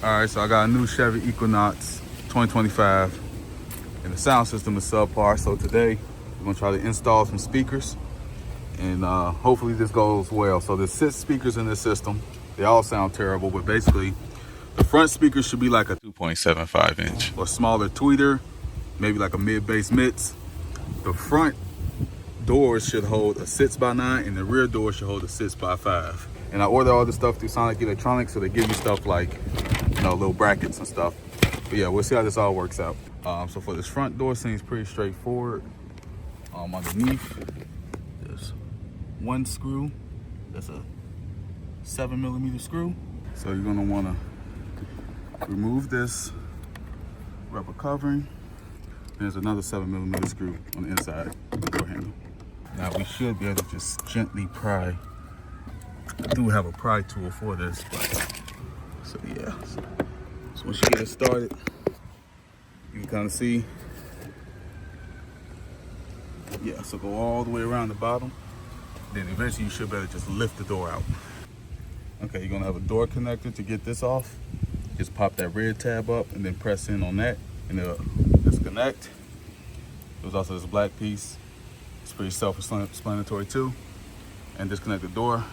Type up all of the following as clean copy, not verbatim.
All right, so I got a new Chevy Equinox 2025, and the sound system is subpar. So today we're gonna try to install some speakers, and hopefully this goes well. So there's 6 speakers in this system. They all sound terrible, but basically the front speakers should be like a 2.75 inch or smaller tweeter, maybe like a mid-bass mids. The front doors should hold a 6x9, and the rear door should hold a 6x5. And I order all this stuff through Sonic Electronics, so they give you stuff like, you know, little brackets and stuff. But yeah, we'll see how this all works out. So for this front door, seems pretty straightforward. Underneath, there's one screw. That's a 7mm screw. So you're gonna wanna remove this rubber covering. There's another 7mm screw on the inside of the door handle. Now we should be able to just gently pry. I do have a pry tool for this, but so yeah. So once you get it started, you can kind of see. Yeah, so go all the way around the bottom. Then eventually you should be able to just lift the door out. Okay, you're gonna have a door connector to get this off. Just pop that red tab up and then press in on that, and it'll disconnect. There's also this black piece. It's pretty self-explanatory too. And disconnect the door,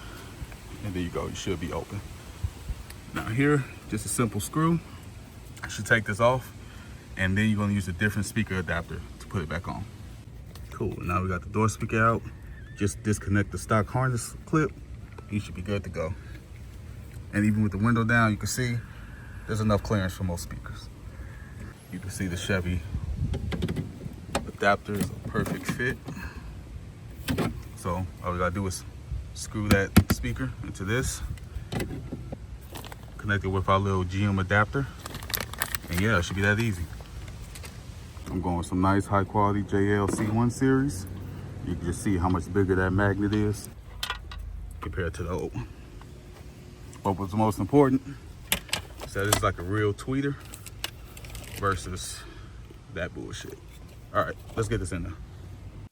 and there you go. You should be open. Now here, just a simple screw. I should take this off, and then you're gonna use a different speaker adapter to put it back on. Cool, now we got the door speaker out. Just disconnect the stock harness clip. You should be good to go. And even with the window down, you can see there's enough clearance for most speakers. You can see the Chevy adapter is a perfect fit. So all we gotta do is screw that speaker into this, connect it with our little GM adapter, and yeah, it should be that easy. I'm going with some nice high quality JL C1 series. You can just see how much bigger that magnet is compared to the old one. But what's most important is that it's like a real tweeter versus that bullshit. All right, let's get this in there.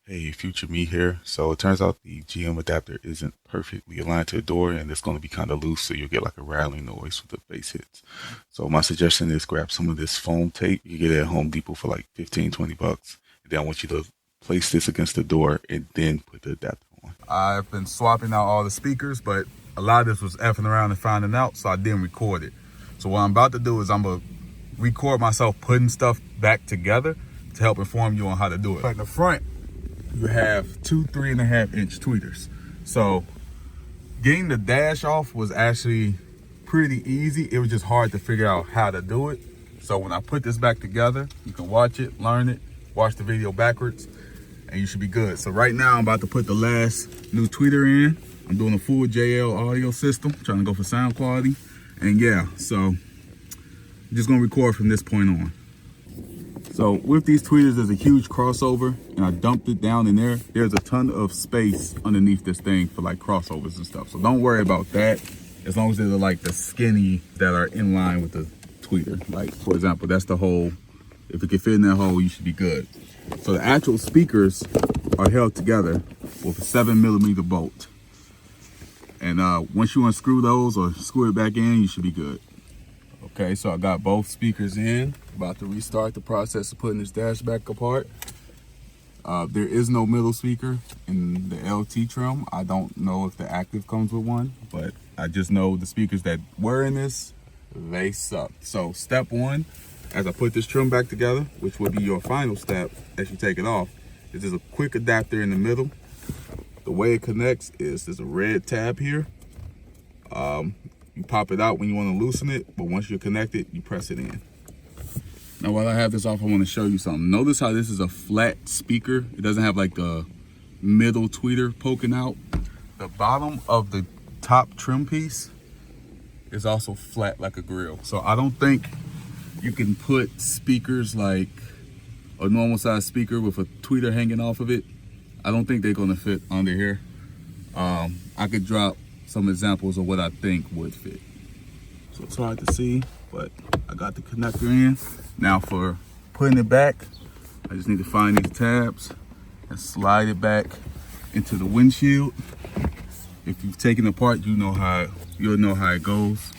Hey, future me here. So it turns out the GM adapter isn't perfectly aligned to the door, and it's going to be kind of loose, so you'll get like a rattling noise with the bass hits. So my suggestion is grab some of this foam tape. You can get it at Home Depot for like 15, 20 bucks. And then I want you to place this against the door and then put the adapter on. I've been swapping out all the speakers, but a lot of this was effing around and finding out, so I didn't record it. So what I'm about to do is I'm going to record myself putting stuff back together to help inform you on how to do it. Like in the front, you have 2 3.5 inch tweeters. So getting the dash off was actually pretty easy. It was just hard to figure out how to do it. So when I put this back together, you can watch it, learn it, watch the video backwards, and you should be good. So right now I'm about to put the last new tweeter in. I'm doing a full JL audio system, trying to go for sound quality. And yeah, so I'm just gonna record from this point on. So with these tweeters, there's a huge crossover, and I dumped it down in there. There's a ton of space underneath this thing for like crossovers and stuff. So don't worry about that, as long as they're like the skinny that are in line with the tweeter. Like for example, that's the hole. If it can fit in that hole, you should be good. So the actual speakers are held together with a 7mm bolt. And once you unscrew those or screw it back in, you should be good. Okay, so I got both speakers in. About to restart the process of putting this dash back apart. There is no middle speaker in the LT trim. I don't know if the active comes with one, but I just know the speakers that were in this, they suck. So step 1, as I put this trim back together, which will be your final step as you take it off, is there's a quick adapter in the middle. The way it connects is there's a red tab here. You pop it out when you want to loosen it, but once you're connected, you press it in. Now, while I have this off, I want to show you something. Notice how this is a flat speaker. It doesn't have like the middle tweeter poking out. The bottom of the top trim piece is also flat like a grill. So I don't think you can put speakers like a normal size speaker with a tweeter hanging off of it. I don't think they're going to fit under here. I could drop some examples of what I think would fit. So it's hard to see, but I got the connector in. Now for putting it back, I just need to find these tabs and slide it back into the windshield. If you've taken it apart, you'll know how it goes.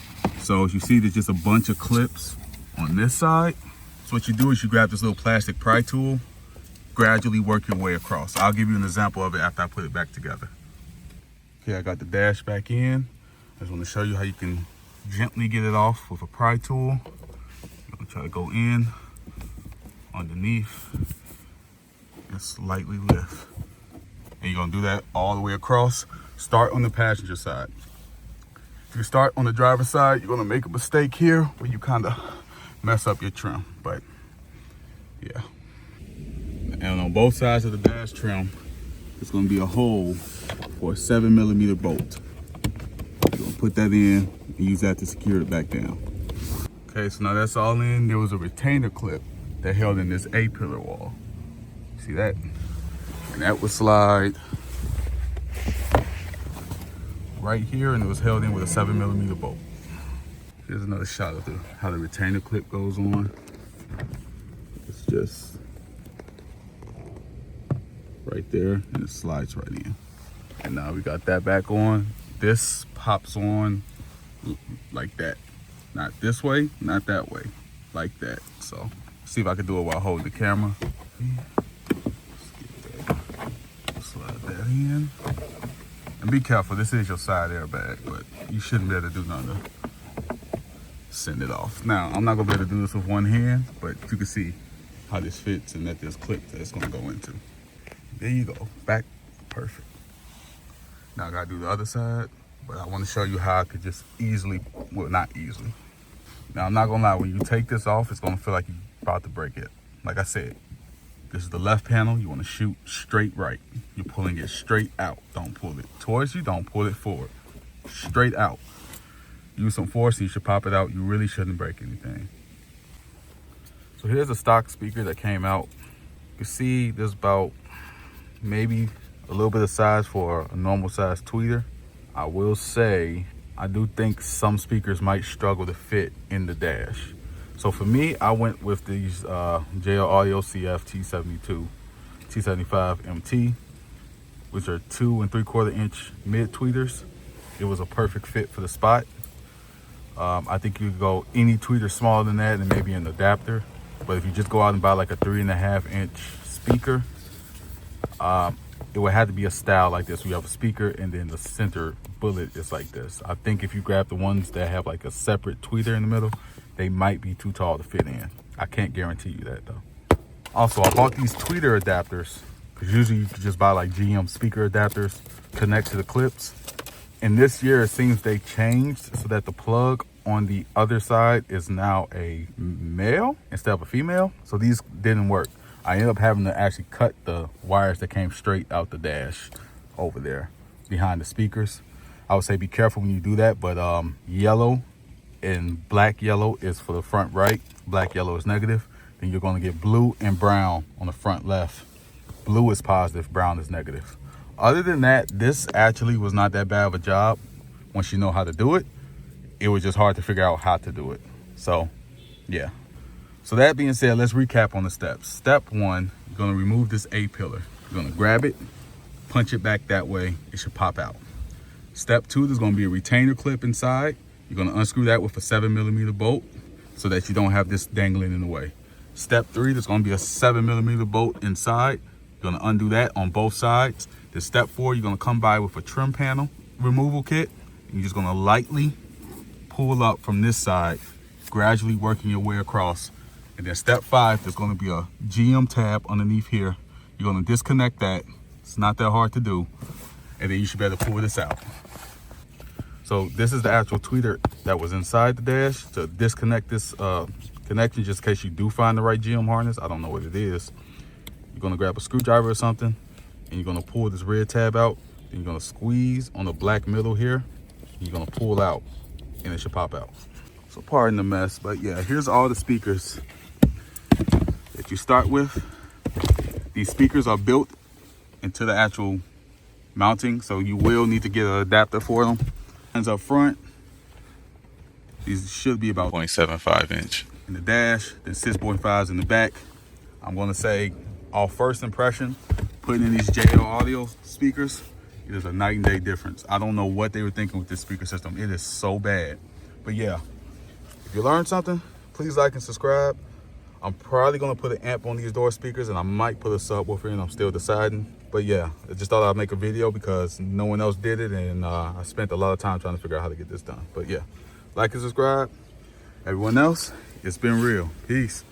So as you see, there's just a bunch of clips on this side. So what you do is you grab this little plastic pry tool, gradually work your way across. I'll give you an example of it after I put it back together. Okay, I got the dash back in. I just want to show you how you can gently get it off with a pry tool. I'm gonna try to go in, underneath, and slightly lift. And you're gonna do that all the way across. Start on the passenger side. If you start on the driver's side, you're gonna make a mistake here where you kind of mess up your trim, but yeah. And on both sides of the dash trim, there's gonna be a hole for a 7mm bolt. You're gonna put that in and use that to secure it back down. Okay, so now that's all in. There was a retainer clip that held in this A-pillar wall. See that? And that would slide right here, and it was held in with a 7mm bolt. Here's another shot of how the retainer clip goes on. It's just right there, and it slides right in. And now we got that back on. This pops on like that. Not this way, not that way, like that. So see if I can do it while holding the camera. Slide that in. And be careful, this is your side airbag, but you shouldn't be able to do nothing to send it off. Now, I'm not gonna be able to do this with one hand, but you can see how this fits and that there's clips that it's gonna go into. There you go, back, perfect. Now I gotta do the other side, but I wanna show you how I could just easily, well, not easily. Now, I'm not gonna lie, when you take this off, it's gonna feel like you're about to break it. Like I said, this is the left panel. You wanna shoot straight right. You're pulling it straight out. Don't pull it towards you, don't pull it forward. Straight out. Use some force and you should pop it out. You really shouldn't break anything. So here's a stock speaker that came out. You see there's about maybe a little bit of size for a normal size tweeter. I will say, I do think some speakers might struggle to fit in the dash. So for me, I went with these JL Audio CF T72, T75 MT, which are 2 3/4 inch mid tweeters. It was a perfect fit for the spot. I think you could go any tweeter smaller than that and maybe an adapter. But if you just go out and buy like a 3.5 inch speaker, it would have to be a style like this. We have a speaker and then the center bullet is like this. I think if you grab the ones that have like a separate tweeter in the middle, they might be too tall to fit in. I can't guarantee you that though. Also, I bought these tweeter adapters because usually you could just buy like GM speaker adapters, connect to the clips. And this year it seems they changed so that the plug on the other side is now a male instead of a female. So these didn't work. I ended up having to actually cut the wires that came straight out the dash over there behind the speakers. I would say be careful when you do that, but yellow and black yellow is for the front right, black yellow is negative. Then you're gonna get blue and brown on the front left. Blue is positive, brown is negative. Other than that, this actually was not that bad of a job once you know how to do it. It was just hard to figure out how to do it. So yeah. So that being said, let's recap on the steps. Step 1, you're gonna remove this A-pillar. You're gonna grab it, punch it back that way, it should pop out. Step 2, there's gonna be a retainer clip inside. You're gonna unscrew that with a 7mm bolt so that you don't have this dangling in the way. Step 3, there's gonna be a 7mm bolt inside. You're gonna undo that on both sides. Then step 4, you're gonna come by with a trim panel removal kit. And you're just gonna lightly pull up from this side, gradually working your way across. And then step 5, there's gonna be a GM tab underneath here. You're gonna disconnect that. It's not that hard to do. And then you should be able to pull this out. So this is the actual tweeter that was inside the dash. To disconnect this connection, just in case you do find the right GM harness, I don't know what it is. You're gonna grab a screwdriver or something, and you're gonna pull this red tab out. Then you're gonna squeeze on the black middle here. You're gonna pull out, and it should pop out. So pardon the mess, but yeah, here's all the speakers that you start with. These speakers are built into the actual mounting, so you will need to get an adapter for them. Hands up front, these should be about 0.75 inch. In the dash, then 6.5s in the back. I'm gonna say, off first impression, putting in these JL Audio speakers, it is a night and day difference. I don't know what they were thinking with this speaker system. It is so bad. But yeah, If you learned something, please like and subscribe. I'm probably gonna put an amp on these door speakers, and I might put a subwoofer in. I'm still deciding. But yeah, I just thought I'd make a video because no one else did it, and I spent a lot of time trying to figure out how to get this done. But yeah, like and subscribe. Everyone else, it's been real. Peace.